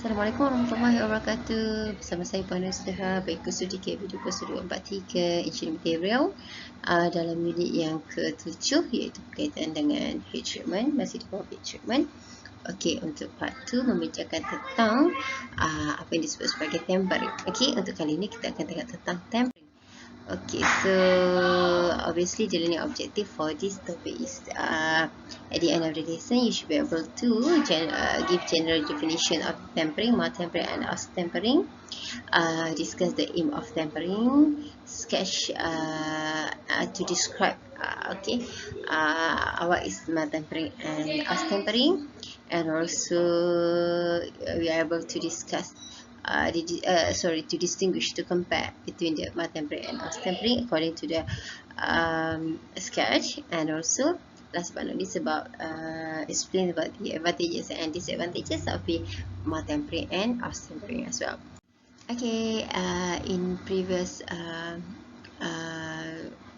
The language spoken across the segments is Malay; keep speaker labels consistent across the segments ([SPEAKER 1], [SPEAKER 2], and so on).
[SPEAKER 1] Assalamualaikum warahmatullahi wabarakatuh. Bersama saya Puan Nusiha, baik studi K video studi 43 Engineering Material dalam unit yang ke-7 iaitu berkaitan dengan heat treatment, masih di bawah heat treatment. Okey, untuk part 2 membicarakan tentang apa yang disebut sebagai tempering. Okey, untuk kali ini kita akan tengok tentang tempering. Okay, so obviously the learning objective for this topic is at the end of the lesson you should be able to give general definition of tempering, mild tempering and aus tempering, discuss the aim of tempering, sketch to describe what is mild tempering and aus tempering, and also we are able to discuss to distinguish, to compare between the mild tempering and aus tempering according to the sketch, and also last but not least about explain about the advantages and disadvantages of the mild tempering and aus tempering as well. Okay, in previous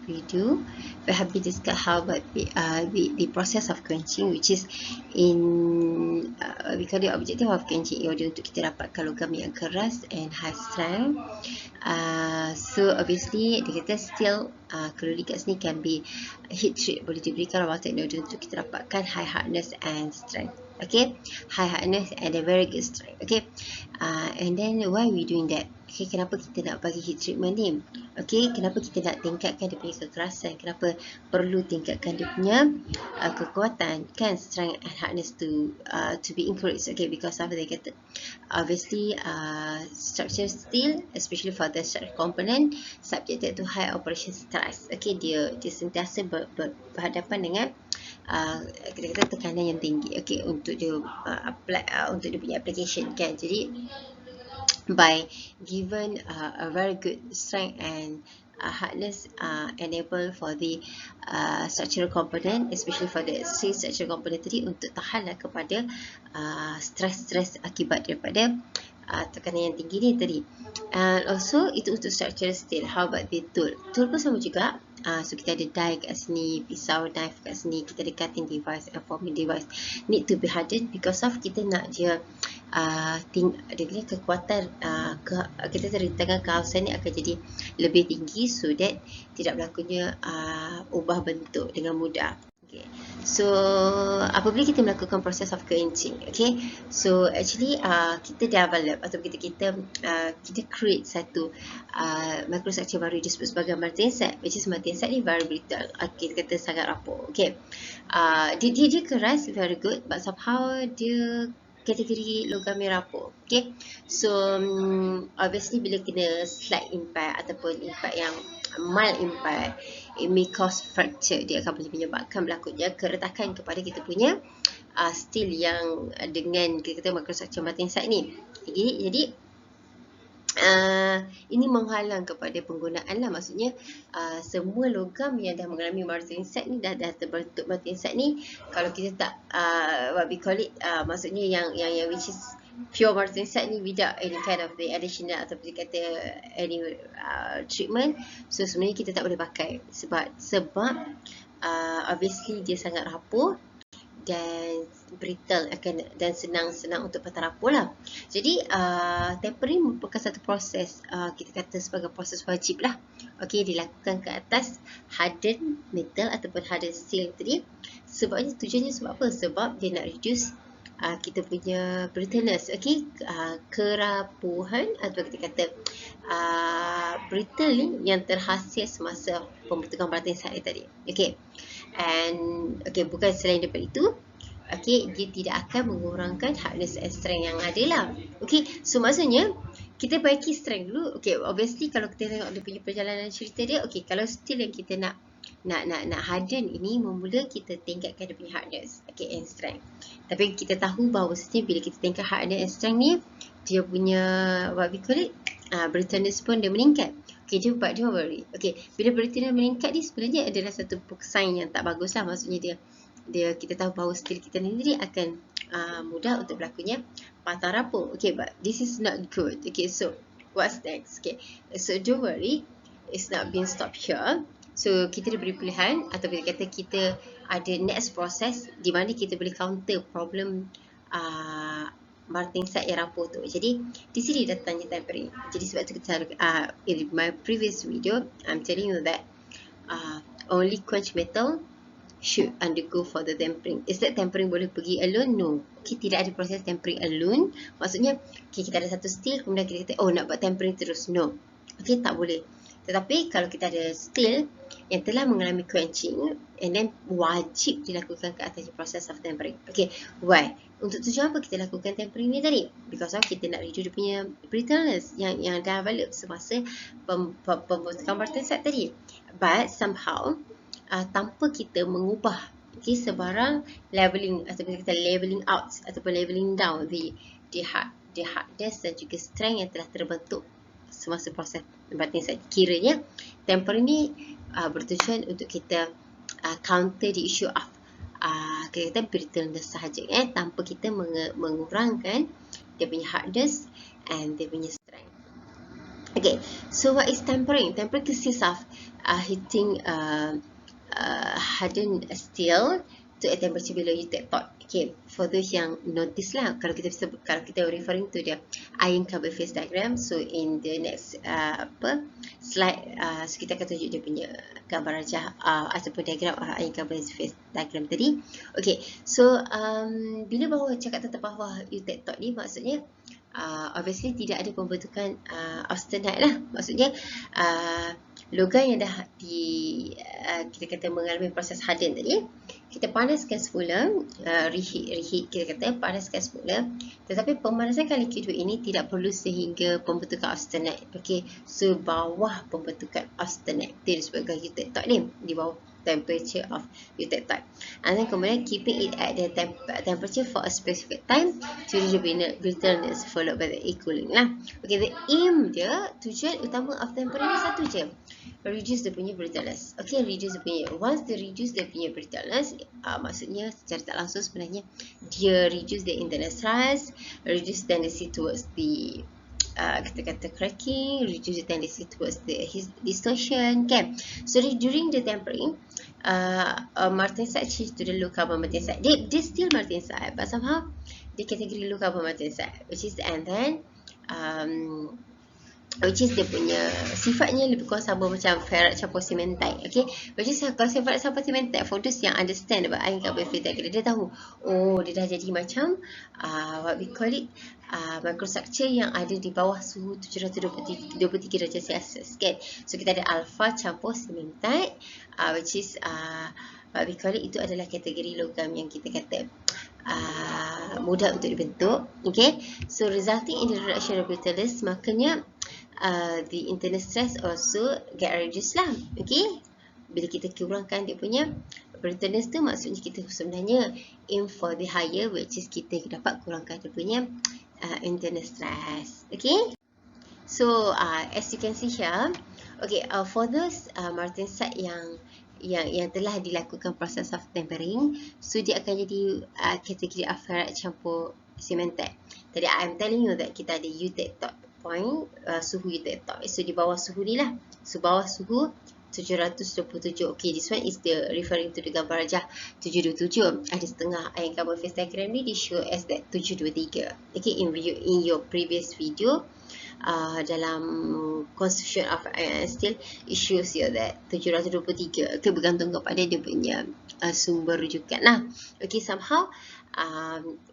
[SPEAKER 1] video we have been discussed how about the process of quenching, which is in we call the objective of quenching in order untuk kita dapatkan logam yang keras and high strength. So obviously dia kata still kalori kat sini can be heat treat, boleh diberikan rawatan in order untuk kita dapatkan high hardness and strength. Okay, high hardness and a very good strength. Okay, and then why we doing that? Okay, kenapa kita nak bagi heat treatment ni? Okay, kenapa kita nak tingkatkan dia punya kekerasan? Kenapa perlu tingkatkan dia punya kekuatan, kan, strength and hardness to be increased? Okay, because of they kata obviously structure steel, especially for the structure component, subjected to high operation stress. Okay, dia sentiasa berhadapan dengan kita kata tekanan yang tinggi. Okay, untuk dia untuk dia punya application, kan. Jadi by given a very good strength and hardness enable for the structural component, especially for the steel structural component tadi, untuk tahanlah kepada stress akibat daripada tekanan yang tinggi ni tadi. And also itu untuk structural steel. How about the tool? Tool pun sama juga. So kita ada die kat sini, pisau, knife kat sini, kita ada cutting device and forming device, need to be hardened because of kita nak dia dia kekuatan kita terintangkan kawasan ni akan jadi lebih tinggi, so that tidak berlakunya ubah bentuk dengan mudah. Okay. So apabila kita melakukan proses of quenching, okay, so actually kita develop atau kita create satu microstructure baru disebut sebagai martensite, which is martensite ni very brittle, kita kata sangat rapuh. Okay, dia keras, very good, but somehow dia kategori logam yang rapuh. Okay, so obviously bila kena slight impact ataupun impact yang mild impact, it may cause fracture. Dia akan boleh menyebabkan berlakunya keretakan kepada kita punya steel yang dengan kita kata microstructure martensite ni. Jadi ini menghalang kepada penggunaan lah, maksudnya semua logam yang dah mengalami martensite ni dah terbentuk martensite ni, kalau kita tak what we call it, maksudnya yang which is pure martensite ni without any kind of the additional atau kita kata any treatment, so sebenarnya kita tak boleh pakai sebab obviously dia sangat rapuh dan brittle dan senang untuk patah rapuh lah. Jadi tempering merupakan satu proses, kita kata sebagai proses wajib lah. Okay, dilakukan ke atas hardened metal ataupun hardened steel tadi. Sebabnya, tujuannya sebab apa? Sebab dia nak reduce kita punya brittleness, okay, kerapuhan atau kita kata brittle ni yang terhasil semasa pembentukan martensite tadi. Okay, and okay, bukan selain daripada itu, okay, dia tidak akan mengurangkan hardness and strength yang ada lah. Okay, so maksudnya kita baiki strength dulu. Okay, obviously kalau kita tengok dia punya perjalanan cerita dia, okay, kalau steel yang kita nak harden ini, mula kita tingkatkan dia punya hardness, okay, and strength. Tapi kita tahu bahawa bila kita tingkat hardness and strength ni, dia punya what we call it, brittleness pun dia meningkat. Okay, but don't worry. Okay, bila brittleness meningkat ni sebenarnya adalah satu sign yang tak bagus lah. Maksudnya kita tahu bahawa steel kita sendiri akan mudah untuk berlakunya patah rapuh. Okay, but this is not good. Okay, so what's next? Okay, so don't worry, it's not been stopped here. So kita diberi pilihan, atau kita kata kita ada next process di mana kita boleh counter problem martensite yang rapuh tu. Jadi di sini datangnya tempering. Jadi sebab tu kita in my previous video I'm telling you that only quench metal should undergo for the tempering. Is that tempering boleh pergi alone? No. Okay, tidak ada proses tempering alone. Maksudnya, okay, kita ada satu steel, kemudian kita kata, oh nak buat tempering terus. No. Okay, tak boleh. Tetapi kalau kita ada steel yang telah mengalami quenching, and then wajib dilakukan ke atas proses of tempering. Okay, why? Untuk tujuan apa kita lakukan tempering ni tadi? Because of kita nak reduce dia punya brittleness yang develop semasa pembentukan martensite tadi. But somehow, tanpa kita mengubah sebarang leveling ataupun kita leveling out ataupun leveling down the hardness dan juga strength yang telah terbentuk semasa proses martensite. Kiranya tempering ni bertujuan untuk kita counter the issue of kita brittleness sahaja, tanpa kita mengurangkan dia punya hardness and dia punya strength. Okay, so what is tempering? Tempering consists of heating hardened steel to a temperature below heated top. Okay, for those yang notice lah, kalau kita referring to the iron carbon phase diagram, so in the next slide, so kita akan tunjuk dia punya gambar rajah ataupun diagram iron carbon phase diagram tadi. Okay, so bila bahawa cakap tentang bawah heated top ni, maksudnya obviously tidak ada pembentukan austenite lah. Maksudnya logam yang dah kita kata mengalami proses harden tadi, kita panaskan semula, reheat kita kata panaskan semula, tetapi pemanasan kali kedua ini tidak perlu sehingga pembentukan austenite. Okay, so bawah pembentukan austenite dia disebabkan heated top ni, di bawah temperature of heated top, and then kemudian keeping it at the temperature for a specific time to reduce brittleness followed by the cooling lah. Okay, the aim dia, tujuan utama of tempering ni satu je, reduce dia punya brittleness. Okay, reduce dia punya, once dia reduce dia punya brittleness, maksudnya secara tak langsung sebenarnya dia reduce the internal stress, reduce tendency towards the kita kata cracking, reduce the tendency towards the distortion. Okay, so during the tempering, martensite change to the low carbon martensite. Dia still martensite, but somehow dia kategori low carbon martensite, which is, and then which is dia punya sifatnya lebih kurang sama macam ferrite campur cementite. Okay, which is kalau ferrite campur cementite, for those yang understand about iron carbon phase diagram, dia tahu, oh dia dah jadi macam what we call it, microstructure yang ada di bawah suhu 723 darjah Celsius, kan. So kita ada alpha campur cementite, which is what we call it, itu adalah kategori logam yang kita kata mudah untuk dibentuk. Okay, so resulting in the reduction of brittleness, makanya the internal stress also get reduced lah. Okay, bila kita kurangkan dia punya brittleness tu, maksudnya kita sebenarnya aim for the higher, which is kita dapat kurangkan dia punya internal stress. Okay, so as you can see here, okay, for those martensite yang telah dilakukan proses of tempering, so dia akan jadi kategori ferrite campur cementite. Tadi I'm telling you that kita ada heated top point, suhu heated top, so di bawah suhu ni lah, so bawah suhu 727. Okay, this one is the referring to the gambar rajah 727. Ada setengah iron carbon phase diagram ni di show as that 723. Okay, in your previous video, dalam construction of iron and steel, it shows you that 723. Okay, bergantung kepada dia punya sumber rujukan lah. Okay, somehow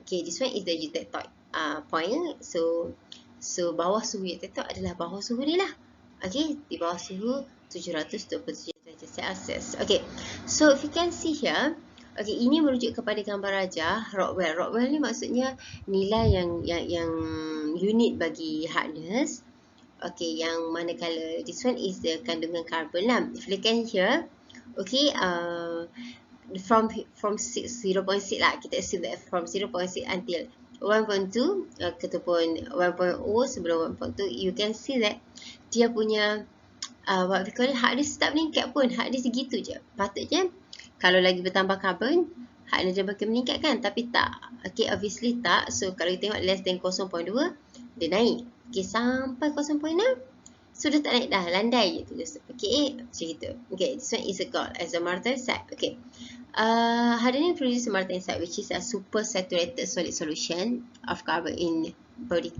[SPEAKER 1] okay, this one is the heated top point. So bawah suhu heated top adalah bawah suhu ni lah. Okay, di bawah suhu 727 darjah Celsius. Okay, so if you can see here, okay, ini merujuk kepada gambar rajah Rockwell. Rockwell ni maksudnya nilai yang unit bagi hardness. Okay, yang manakala this one is the kandungan karbon lah. If you can here, okay, from 0.6 lah, kita assume that from 0.6 until 1.2 ataupun 1.0 sebelum 1.2, you can see that dia punya what we call it, hardness tak meningkat pun, hardness segitu je. Patutnya kalau lagi bertambah karbon, hardness dia makin meningkat kan, tapi tak. Okay, obviously tak. So kalau kita tengok less than 0.2, dia naik. Okay, sampai 0.6, So dia tak naik dah, landai je tulis. Okay, macam itu. Okay, this one is a called as a martensite. Okay. Hydrogen produces martensite, which is a super saturated solid solution of carbon in body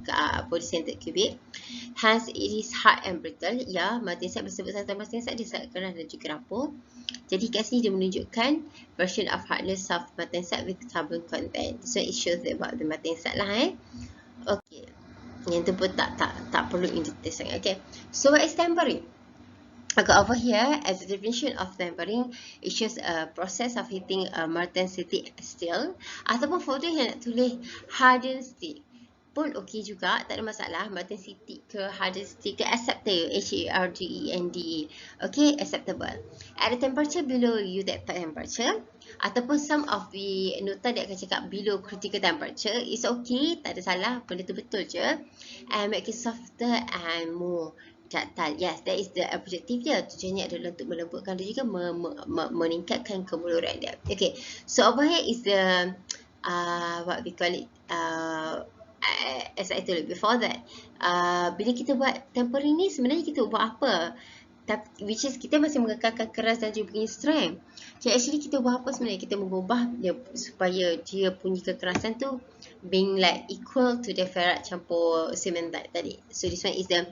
[SPEAKER 1] centered cubic. Hence, it is hard and brittle. Ya, martensite bersebut tentang martensite, dia sangat keras dan juga rapuh. Jadi kat sini dia menunjukkan version of hardness of martensite with carbon content. So it shows about the martensite lah. Okay. Yang tu pun tak perlu in detail sangat. Okay. So what is tempering? Okay, over here, as a definition of tempering, it shows a process of heating a martensite steel. Ataupun photo yang nak tulis hardened steel pun okey juga, tak ada masalah. Martensite ke hardened steel ke acceptable, HARDENDE. Okay, acceptable. At the temperature below that temperature, ataupun some of the nota dia akan cakap below critical temperature, it's okay, tak ada salah, benda tu betul je. And make it softer and more ductile. Yes, that is the objective dia. Tujuannya adalah untuk melembutkan dan juga meningkatkan kemuluran dia. Okay, so over here is the what we call it, as I told you before that, bila kita buat tempering ni sebenarnya kita buat apa? Which is kita masih mengekalkan keras dan juga punya strength. So actually kita buat apa sebenarnya? Kita mengubah dia supaya dia punya kekerasan tu being like equal to the ferrite campur cementite tadi. So this one is the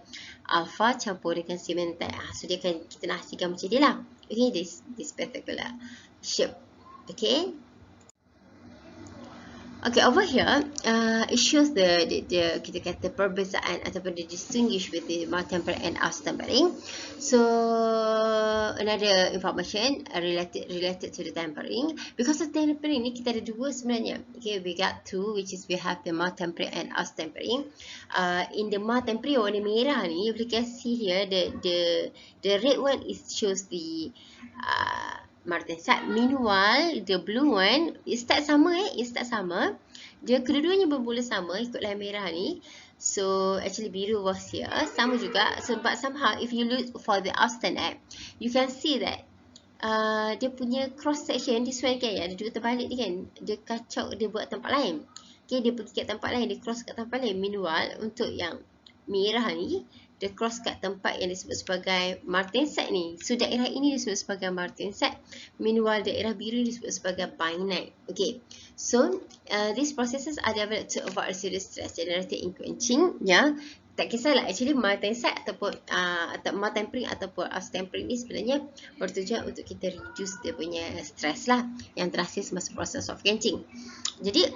[SPEAKER 1] alpha campur dengan cementite. So dia akan kita nak hasilkan macam dia lah. Okay, this particular shape. Okay. Okay, over here, it shows the kita kata perbezaan ataupun the distinguish with the mild tempering and harsh tempering. So another information related to the tempering. Because of tempering ni kita ada dua sebenarnya. Okay, we got two, which is we have the mild tempering and harsh tempering. In the mild tempering warna merah ni, you can see here the red one is shows the martensite. Meanwhile, the blue one, it start sama Dia kedua-duanya bermula sama, ikutlah merah ni. So, actually biru was here. Sama juga. So, but somehow, if you look for the austenite, you can see that dia punya cross section, this one kan, ada dua terbalik ni kan. Dia kacau, dia buat tempat lain. Okay, dia pergi kat tempat lain, dia cross kat tempat lain. Meanwhile, untuk yang merah ni, dia cross kat tempat yang disebut sebagai martensite ni. So, daerah ini disebut sebagai martensite. Meanwhile, daerah biru disebut sebagai bainite. Okay. So, these processes are developed to avoid serious stress generated in quenching. Ya. Tak kisahlah, actually martensite ataupun mild tempering ataupun harsh tempering ni sebenarnya bertujuan untuk kita reduce dia punya stress lah yang terhasil semasa proses of quenching. Jadi,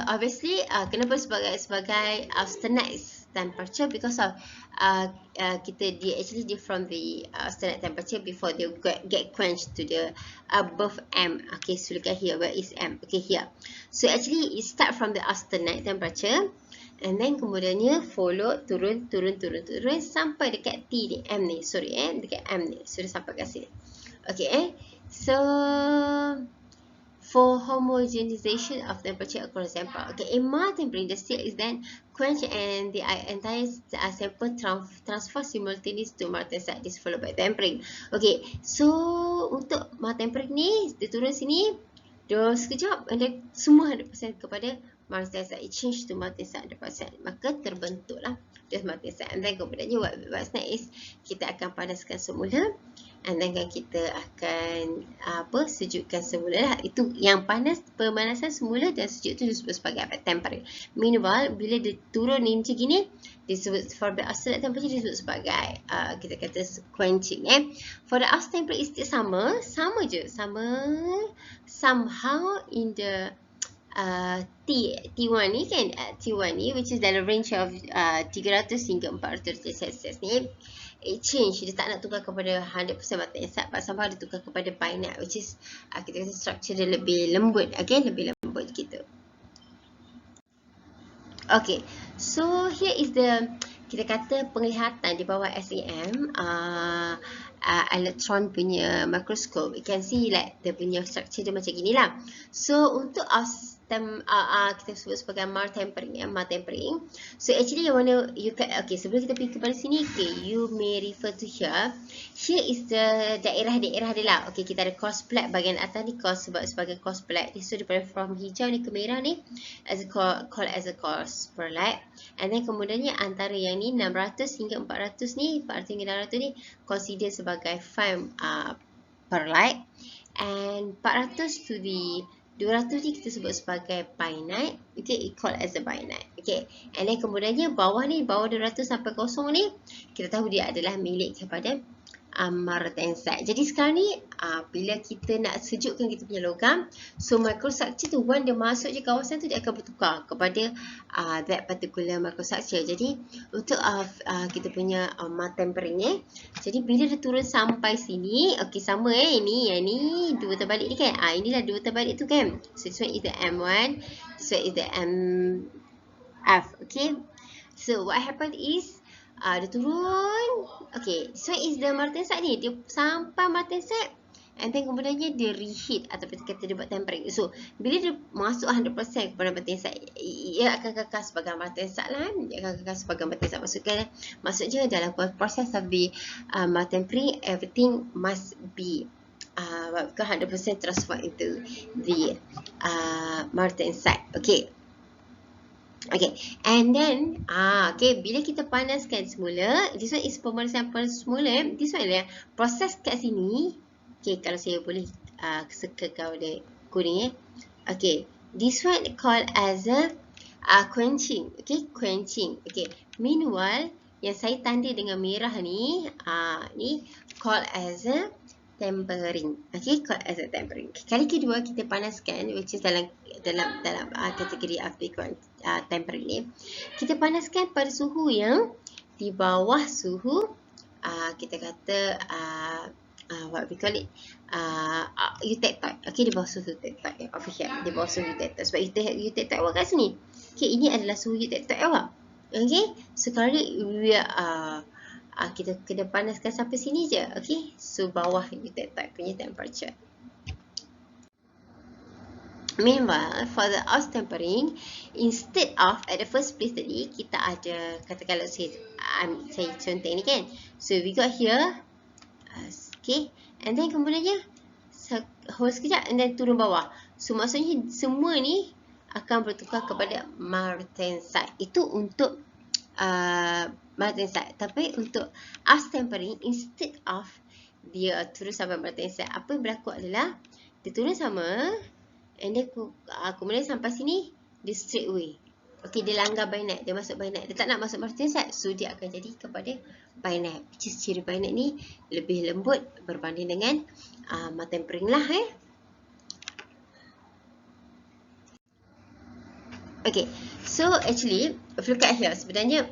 [SPEAKER 1] obviously, kenapa sebagai austenite temperature? Because of actually from the austenite temperature before they get quenched to the above M. Okay, so look at here, where is M? Okay, here. So actually it start from the austenite temperature, and then kemudiannya follow turun sampai dekat T ni, M ni, dekat M ni. So dia sampai kat sini. Okay, so for homogenization of temperature across sample. Okay, in mild tempering, the steel is then quenched and the entire sample transfer simultaneous to martensite. This followed by tempering. Okay, so untuk mild tempering ni, dia turun sini, dia sekejap, and then semua 100% kepada martensite. It change to martensite 100%. Maka terbentuklah dia martensite. And then kemudiannya what's next is kita akan panaskan semula. And then kita akan sejukkan semula lah. Itu yang pemanasan semula dan sejuk tu disebut sebagai tempering. Meanwhile, bila dia turun ni macam gini, disebut for the austenite temperature disebut sebagai kita kata quenching. For the austenite temperature is sama je. Somehow in the T1 ni kan, T1 ni which is dalam range of 300 hingga 400 Celsius ni, it change, dia tak nak tukar kepada 100% martensite, but somehow dia tukar kepada bainite, which is kita kata structure dia lebih lembut, okay, lebih lembut gitu. Okay, so here is the, kita kata penglihatan di bawah SEM electron punya microscope. You can see like dia punya structure dia macam gini lah. So untuk kita sebut sebagai mar tempering, mar tempering. So actually yang mana you can, okay, sebelum kita pergi kepada sini, okay, you may refer to here. Here is the daerah-daerah dia lah. Okay, kita ada cross plate bahagian atas ni sebagai cross plate. So daripada from hijau ni ke merah ni call as a cross plate. And then kemudiannya antara yang ni 600 hingga 400 ni, 400 hingga 600 ni consider sebagai fine per light. And 400 to the 200 ni kita sebut sebagai binite. Okay, it called as a binite. Okay, and then kemudiannya bawah ni, bawah 200 sampai kosong ni, kita tahu dia adalah milik kepada martensite. Jadi sekarang ni bila kita nak sejukkan kita punya logam, so microstructure tu once dia masuk je kawasan tu, dia akan bertukar kepada that particular microstructure. Jadi untuk kita punya tempering ni, jadi bila dia turun sampai sini, okay, sama ini, yang ni dua terbalik ni kan, inilah dua terbalik tu kan. So this one is the M1, this one is the MF. Okay, so what happened is dia turun. Okay, so is the martensite ni, dia sampai martensite, and then kemudiannya dia reheat ataupun kata dia buat tempering. So bila dia masuk 100% kepada martensite, ia akan kekal sebagai martensite lah. Dia akan kekal sebagai martensite. Maksudnya dalam proses of the tempering, everything must be 100% transformed into the martensite. Okay. Okay, and then okay, bila kita panaskan semula, this one is pemanasan semula. This one adalah proses kat sini. Okay, kalau saya boleh sekalkan warna kuning Okay, this one called as a quenching. Okay, quenching. Okay, meanwhile yang saya tanda dengan merah ni, ni called as a tempering. Okay, called as a tempering. Kali kedua kita panaskan, which is dalam kategori of tempering ni, kita panaskan pada suhu yang di bawah suhu kita kata what we call it eutectoid. Okay, di bawah suhu eutectoid over here, di bawah suhu eutectoid. Sebab eutectoid awak kat sini. Okay, ini adalah suhu eutectoid awak. Okay, sekarang ni we kita kena panaskan sampai sini je. Okay, so bawah eutectoid punya temperature. Meanwhile, for the house tempering, instead of at the first place tadi, kita ada, katakanlah saya contoh ni kan. So we got here, okay, and then kemudiannya hold sekejap and then turun bawah. So maksudnya semua ni akan bertukar kepada martensite. Itu untuk martensite. Tapi untuk house tempering, instead of dia turun sampai martensite, apa yang berlaku adalah dia turun sama, and then kemudian sampai sini dia straight away. Okay, dia langgar binite, dia masuk binite. Dia tak nak masuk martensite, so dia akan jadi kepada binite. Which is ciri binite ni lebih lembut berbanding dengan tempering lah Okay, so actually if you look at here, sebenarnya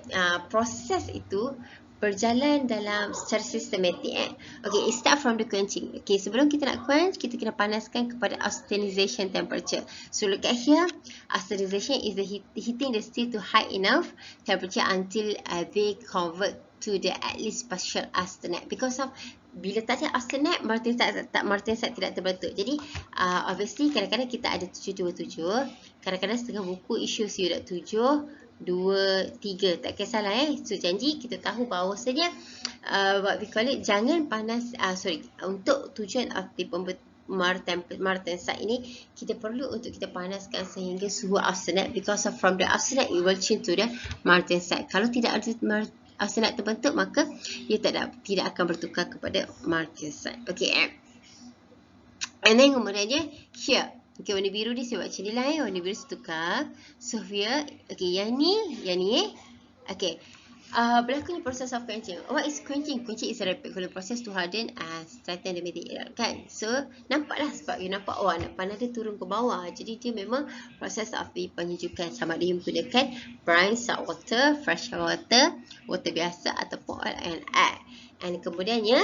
[SPEAKER 1] proses itu berjalan dalam secara sistematik Okay, it start from the quenching. Okay, sebelum kita nak quench, kita kena panaskan kepada austenization temperature. So look at here, austenization is the heating the steel to high enough temperature until they convert to the at least partial austenite. Because of bila tak ada austenite, martensite tidak terbentuk. Jadi obviously kadang-kadang kita ada 727, kadang-kadang setengah buku issues you dah 7, 2, 3, tak kisahlah So janji kita tahu bahawasanya what we call it, jangan panas, untuk tujuan of the martensite ini, kita perlu untuk kita panaskan sehingga suhu austenite, because of from the austenite it will change to the martensite. Kalau tidak ada austenite terbentuk, maka ia tidak akan bertukar kepada martensite. Okay, and then kemudiannya here, okay, warna biru ni saya buat macam ni lah warna biru saya tukar. So here, okay, yang ni okay, berlaku ni proses of quenching. What is quenching? Quenching is a rapid cooling process to harden and strengthen the material kan. So nampaklah, sebab you nampak panah dia turun ke bawah. Jadi dia memang proses of penyejukan, sama ada you menggunakan brine, salt water, fresh water, water biasa ataupun oil and air. And kemudiannya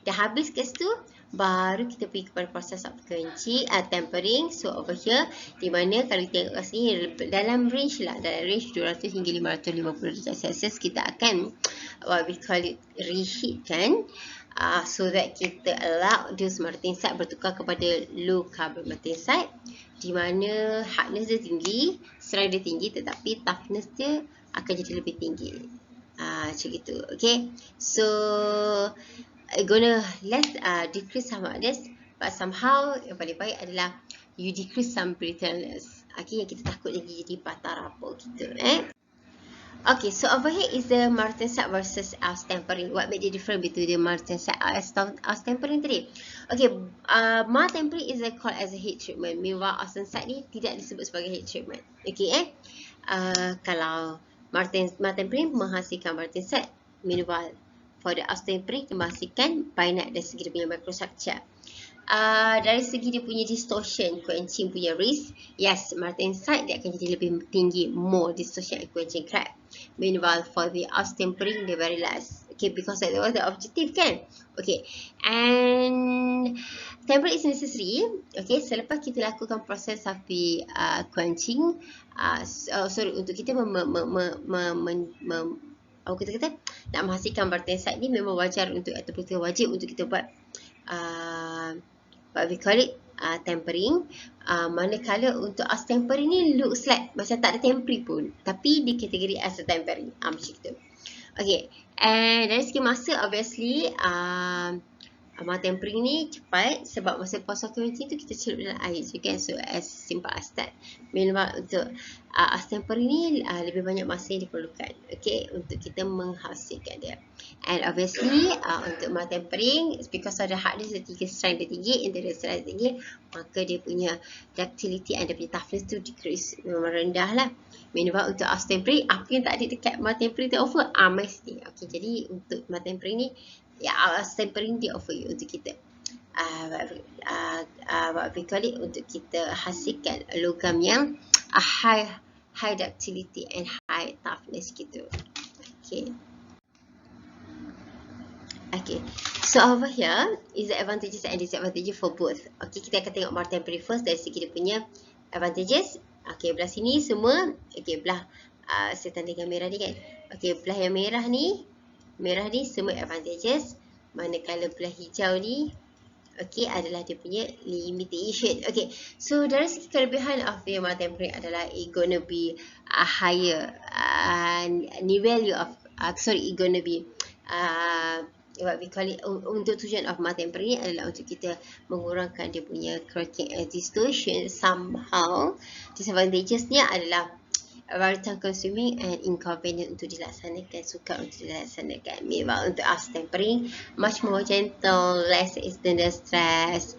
[SPEAKER 1] dah habis ke situ, baru kita pergi kepada proses of quenching, tempering. So over here, di mana kalau kita tengok kat sini, dalam range 200 hingga 550 darjah Celsius, kita akan what we call it reheat kan. so that kita allow those martensite bertukar kepada low carbon martensite, di mana hardness dia tinggi, strength dia tinggi, tetapi toughness dia akan jadi lebih tinggi. Macam gitu. Okay, so gonna less decrease some hardness, but somehow yang paling baik adalah you decrease some brittleness. Okay, yang kita takut lagi jadi patah rapor kita. Okay, so over here is the martensite versus tempering. What made the difference between the martensite as tempering tadi? Okay, tempering is called as a heat treatment. Meanwhile, austensite ni tidak disebut sebagai heat treatment. Okay, kalau tempering menghasilkan martensite, meanwhile for the tempering menghasilkan binite dari segi dia punya microstructure. Dari segi dia punya distortion, quenching punya risk, yes, martensite dia akan jadi lebih tinggi, more distortion and quenching crack. Meanwhile, for the tempering, dia very less. Okay, because that was the objective kan? Okay, and tempering is necessary. Okay, selepas kita lakukan proses of the quenching, untuk kita apa kita kata, nak menghasilkan martensite ni memang wajar untuk, ataupun wajib untuk kita buat what we call it tempering. Manakala untuk tempering ni looks like macam tak ada tempering pun, tapi di kategori as a tempering, macam itu. Okay, and dari segi masa, obviously tempering ni cepat, sebab masa proses quenching tu kita celup dalam air je kan, so as simple as that. Meanwhile untuk tempering ni lebih banyak masa yang diperlukan, okay, untuk kita menghasilkan dia. And obviously untuk tempering, because of the hardness dia tinggi, strength dia tinggi, interior strength dia tinggi, maka dia punya ductility and dia punya toughness tu decrease, memang rendah lah. Meanwhile untuk tempering, apa yang tak ada dekat tempering tu offer, mesti. Okay, jadi untuk tempering ni, ya, tempering dia offer you untuk kita what we call it, untuk kita hasilkan logam yang high ductility and high toughness gitu. Okay, so over here is the advantages and disadvantages for both. Okay, kita akan tengok tempering first dari segi dia punya advantages. Okay, belah sini semua, okay, belah saya tandingkan merah ni kan. Okay, belah yang merah ni semua advantages, manakala belah hijau ni, okay, adalah dia punya limitation. Okay, so dari segi kelebihan of the tempering adalah it gonna be a higher ni value of it gonna be what we call it, untuk tujuan of tempering ni adalah untuk kita mengurangkan dia punya cracking and distortion. Somehow disadvantagesnya adalah very time consuming and inconvenient untuk dilaksanakan, sukar untuk dilaksanakan. Meanwhile untuk tempering much more gentle, less external stress.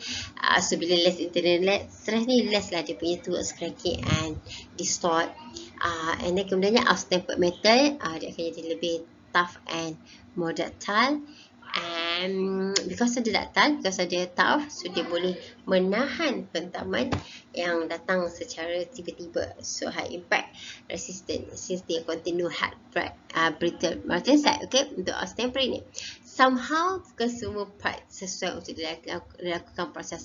[SPEAKER 1] So bila less internal stress ni, less lah dia punya towards cracking and distort. And then kemudiannya tempered metal, dia akan jadi lebih tough and more ductile. And because dia ductile, because dia tough, so dia boleh menahan hentaman yang datang secara tiba-tiba. So high impact resistant, since dia contain no hard brittle martensite. Okay, untuk tempering ni somehow bukan semua part sesuai untuk dilakukan proses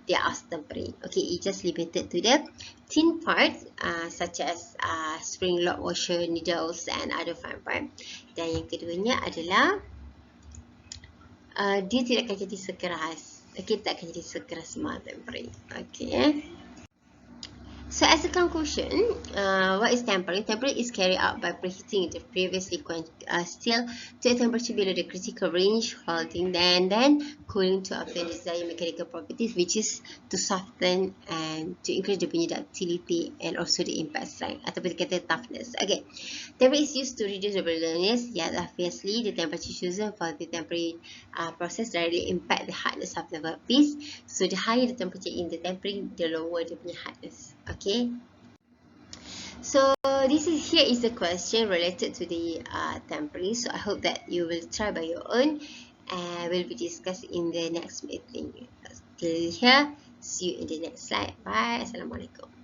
[SPEAKER 1] dia tempering. Okay, it just limited to the thin parts such as spring lock washer, needles and other fine part. Dan yang keduanya adalah dia tidak akan jadi sekeras. Okay, tak akan jadi sekeras tempering. Okay. So as a conclusion, what is tempering? Tempering is carried out by preheating the previously quenched steel to a temperature below the critical range, holding then cooling to obtain the desired mechanical properties, which is to soften and to increase the ductility and also the impact strength, ataupun dikata toughness. Okay, tempering is used to reduce the brittleness. Yet obviously the temperature chosen for the tempering process directly impact the hardness of the workpiece. So the higher the temperature in the tempering, the lower the hardness. Okay, so here is the question related to the tempering. So I hope that you will try by your own, and will be discussed in the next meeting. Till here, see you in the next slide. Bye. Assalamualaikum.